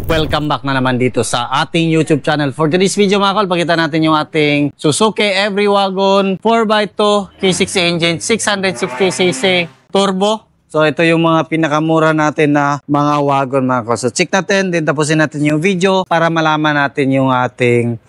Welcome back na naman dito sa ating YouTube channel. For today's video mga kol, pakita natin yung ating Suzuki Every Wagon 4x2 K60 engine 660cc turbo. So ito yung mga pinakamura natin na mga wagon mga kol. So check natin, din tapusin natin yung video para malaman natin yung ating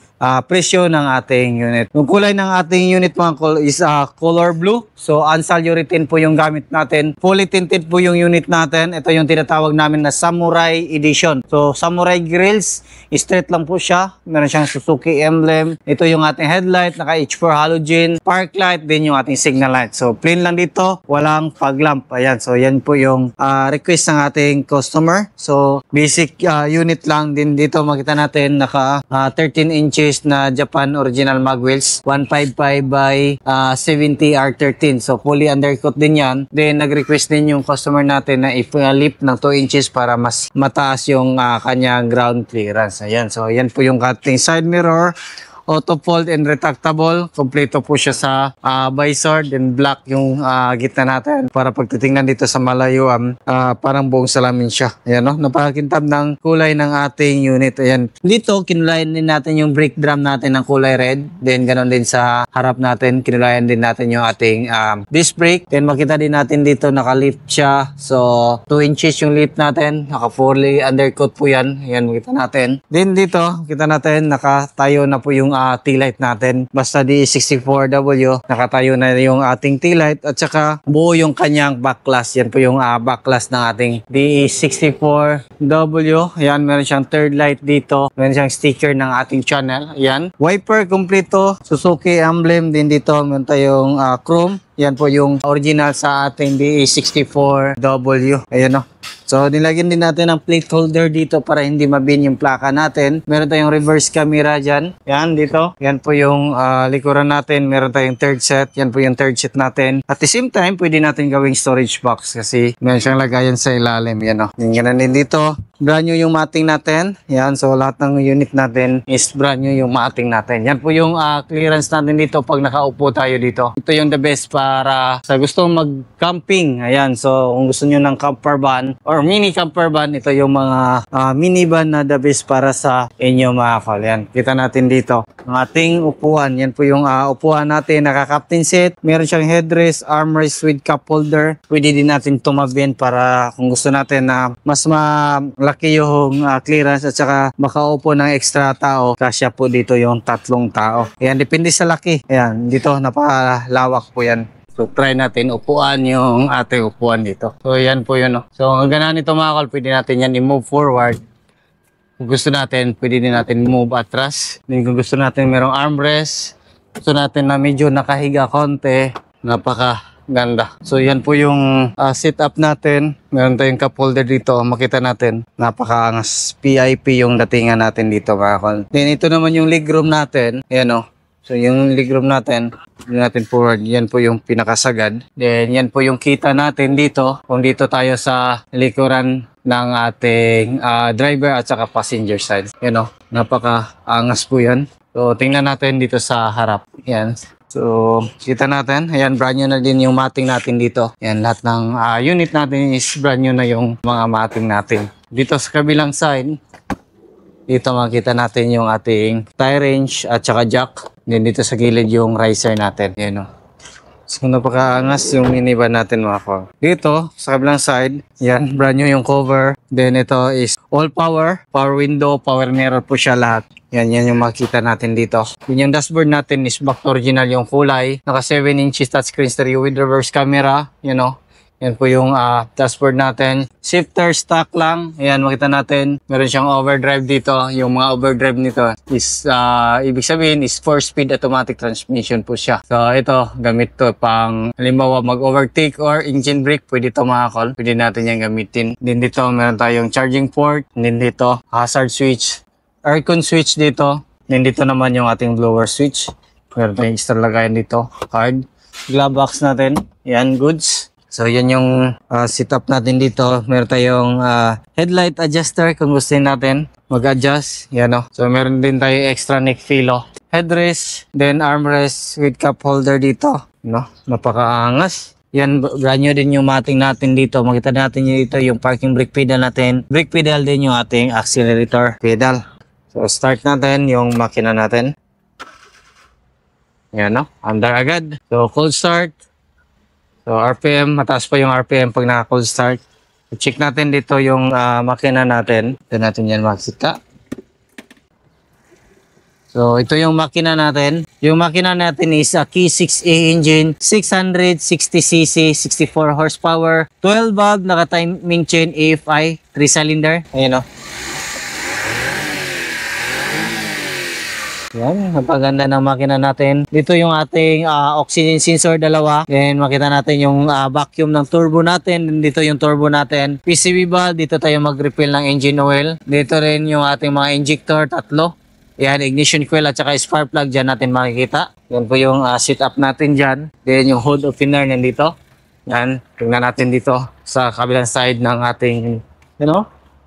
presyo ng ating unit. Yung kulay ng ating unit mga kol is color blue. So Ansal urethane po yung gamit natin. Fully tinted po yung unit natin. Ito yung tinatawag namin na Samurai Edition. So Samurai grills, straight lang po siya. Meron siyang Suzuki emblem. Ito yung ating headlight, naka H4 halogen, park light, din yung ating signal light. So plain lang dito, walang fog lamp. Ayan, so yan po yung request ng ating customer. So basic unit lang din dito. Makita natin naka 13 inches na Japan original mag wheels 155 by 70 R13. So fully undercut din yan. Then nag-request din yung customer natin na i-lift ng 2 inches para mas mataas yung kanyang ground clearance. Ayan. So yan po yung ating side mirror. Auto fold and retractable. Kompleto po siya sa visor. Then black yung gitna natin. Para pagtitingnan dito sa malayo, parang buong salamin siya. Ayan, no? Napakakintab ng kulay ng ating unit. Ayan. Dito, kinulayan din natin yung brake drum natin ng kulay red. Then, ganon din sa harap natin. Kinulayan din natin yung ating disc brake. Then, makita din natin dito, naka-lift siya. So, 2 inches yung lift natin. Naka-fully undercut po yan. Ayan, makita natin. Then, dito, kita natin, nakatayo na po yung tail-light natin. Basta D64W, nakatayo na yung ating tail-light at saka buo yung kanyang backlash. Yan po yung backlash ng ating D64W. Ayan, meron siyang third light dito. Meron siyang sticker ng ating channel. Ayan. Wiper kompleto. Suzuki emblem din dito. Meron tayong chrome. Yan po yung original sa ating D64W. Ayan o. So, nilagyan din natin ang plate holder dito para hindi mabin yung plaka natin. Meron tayong reverse camera dyan. Yan, dito. Yan po yung likuran natin. Meron tayong third set. Yan po yung third set natin. At the same time, pwede natin gawing storage box kasi meron siyang lagayan sa ilalim. Yan o. Yan din dito. Brand new yung mating natin. Yan, so lahat ng unit natin is brand new yung mating natin. Yan po yung clearance natin dito pag nakaupo tayo dito. Ito yung the best para sa gusto mag-camping. Ayan, so kung gusto nyo ng camper van or mini camper van, ito yung mga minivan na the best para sa inyo mga kol. Yan, kita natin dito. Ang ating upuan, yan po yung upuan natin. Naka-captain seat, meron siyang headrest, armrest with cup holder. Pwede din natin tumabin para kung gusto natin na mas malaki yung clearance at saka makaupo ng extra tao. Kasya po dito yung 3 tao. Ayan, depende sa laki. Ayan, dito napalawak po yan. So, try natin upuan yung ating upuan dito. So, yan po yun. No? So, ang ganahan nito mga kol, pwede natin yan i-move forward. Kung gusto natin, pwede din natin move atras. Then, kung gusto natin merong armrest, gusto natin na medyo nakahiga konti, napakaganda. So, yan po yung setup natin. Meron tayong cup holder dito. Makita natin, napakaangas. PIP yung datingan natin dito mga kol. Then, ito naman yung legroom natin. Yan o. So, yung legroom natin, forward, yan po yung pinakasagad. Then, yan po yung kita natin dito. Kung dito tayo sa likuran ng ating driver at saka passenger side. Yan o, napaka-angas po yan. So, tingnan natin dito sa harap. Yan. So, kita natin. Ayan, brand new na din yung mating natin dito. Yan, lahat ng unit natin is brand new na yung mga mating natin. Dito sa kabilang side, dito makita natin yung ating tie wrench at saka jack. Then dito sa gilid yung riser natin. Yan o. So napakaangas yung minivan natin mga kol. Dito sa kabilang side, yan, brand new yung cover. Then ito is all power. Power window, power mirror po siya lahat. Yan yung makita natin dito. Yung dashboard natin is back to original yung kulay. Naka 7 inches touchscreen stereo with reverse camera. Yan o. Yan po yung dashboard natin. Shifter stock lang. Ayan, makita natin. Meron siyang overdrive dito. Yung mga overdrive nito is, ibig sabihin is 4-speed automatic transmission po siya. So, ito, gamit to pang, halimbawa, mag-overtake or engine brake. Pwede to mga kol. Pwede natin yan gamitin. Then dito, meron tayong charging port. Then dito, hazard switch. Aircon switch dito. Then dito naman yung ating blower switch. Meron tayong extra lagayan dito. Card. Glove box natin. Yan, goods. So, yan yung setup natin dito. Meron tayong headlight adjuster kung gusto natin mag-adjust. Yan o. So, meron din tayo extra neck filo. Headrest, then armrest with cup holder dito. No? Napakaangas. Yan, brand new din yung mating natin dito. Makita natin yun dito yung parking brake pedal natin. Brake pedal din yung ating accelerator pedal. So, start natin yung makina natin. Yan, no? Andar agad. So, cold start. So, RPM. Mataas pa yung RPM pag naka-cold start. So, check natin dito yung makina natin. Ito natin yan makita. So, ito yung makina natin. Yung makina natin is a Key 6A engine, 660cc, 64 horsepower, 12 valve, naka-timing chain AFI, 3 cylinder. Ayan o. Yan, napaganda ng makina natin. Dito yung ating oxygen sensor, dalawa. Then makita natin yung vacuum ng turbo natin. Dito yung turbo natin. PCV valve, dito tayo mag-refill ng engine oil. Dito rin yung ating mga injector, tatlo. Yan, ignition coil at saka spark plug dyan natin makikita. Yan po yung setup natin dyan. Then yung hood opener nandito. Yan, tingnan natin dito sa kabilang side ng ating,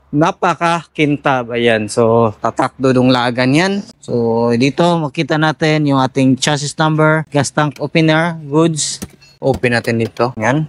napaka-kintab. Ayan, so tatak dudong lagan yan. So dito makita natin yung ating chassis number, gas tank opener, goods. Open natin dito. Yan.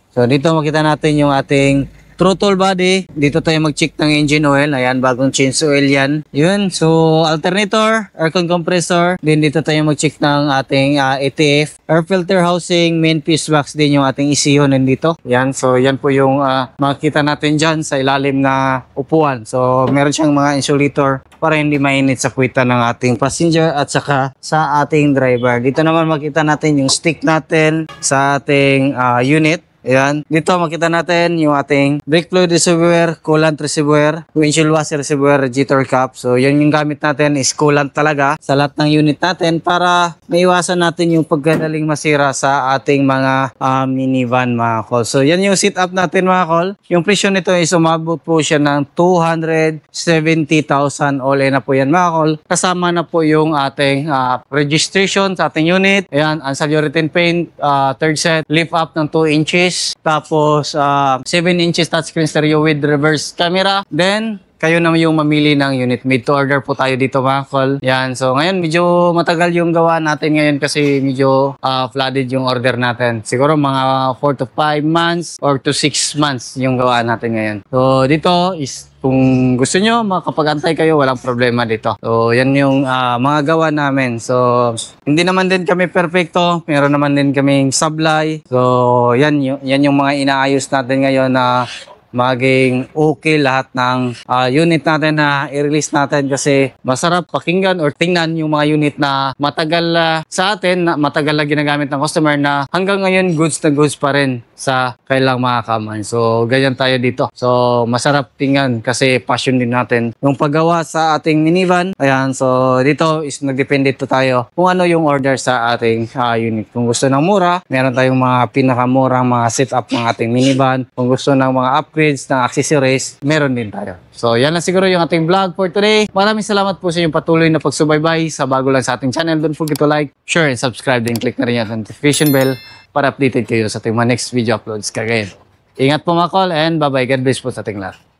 So dito makita natin yung ating throttle body. Dito tayo mag-check ng engine oil. Ayan, bagong change oil yan. Yun. So, alternator, aircon compressor. Then dito tayo mag-check ng ating ATF. Air filter housing, main fuse box din yung ating ECU nandito. Yan. So, yan po yung makikita natin dyan sa ilalim na upuan. So, meron siyang mga insulator para hindi mainit sa puwitan ng ating passenger at saka sa ating driver. Dito naman makita natin yung stick natin sa ating unit. Ayan. Dito makita natin yung ating brake fluid reservoir, coolant reservoir, windshield washer reservoir, radiator cap. So, yan yung gamit natin is coolant talaga sa lahat ng unit natin para maiwasan natin yung pagkadaling masira sa ating mga minivan mga kol. So, yan yung setup natin mga kol. Yung presyo nito is umabot po siya ng 270,000 all in na po yan mga kol. Kasama na po yung ating registration sa ating unit. Ayan, unsaturated paint, third set, lift up ng 2 inches. Tapos 7 inches touchscreen stereo with reverse camera. Then kayo na yung mamili ng unit. Made to order po tayo dito mga kol. Yan. So ngayon medyo matagal yung gawa natin ngayon kasi medyo flooded yung order natin. Siguro mga 4 to 5 months or to 6 months yung gawa natin ngayon. So dito is kung gusto nyo, makapag-antay kayo, walang problema dito. So, yan yung mga gawa namin. So, hindi naman din kami perfecto. Meron naman din kaming sablay. So, yan yung mga inaayos natin ngayon na maging okay lahat ng unit natin na i-release natin kasi masarap pakinggan or tingnan yung mga unit na matagal sa atin, na matagal na ginagamit ng customer na hanggang ngayon goods na goods pa rin sa kailang mga kaman. So, ganyan tayo dito. So, masarap tingnan kasi passion din natin yung paggawa sa ating minivan. Ayan, so dito is nagdepende to tayo kung ano yung order sa ating unit. Kung gusto ng mura, meron tayong mga pinakamurang mga setup ng ating minivan. Kung gusto ng mga upgrades ng accessories, meron din tayo. So, yan lang siguro yung ating vlog for today. Maraming salamat po sa inyong patuloy na pagsubaybay sa bago lang sa ating channel. Don't forget to like, share, and subscribe. Then click na rin yung notification bell para updated kayo sa ating mga next video uploads kagayon. Ingat po mga kol and bye-bye. God bless po sa ating lahat.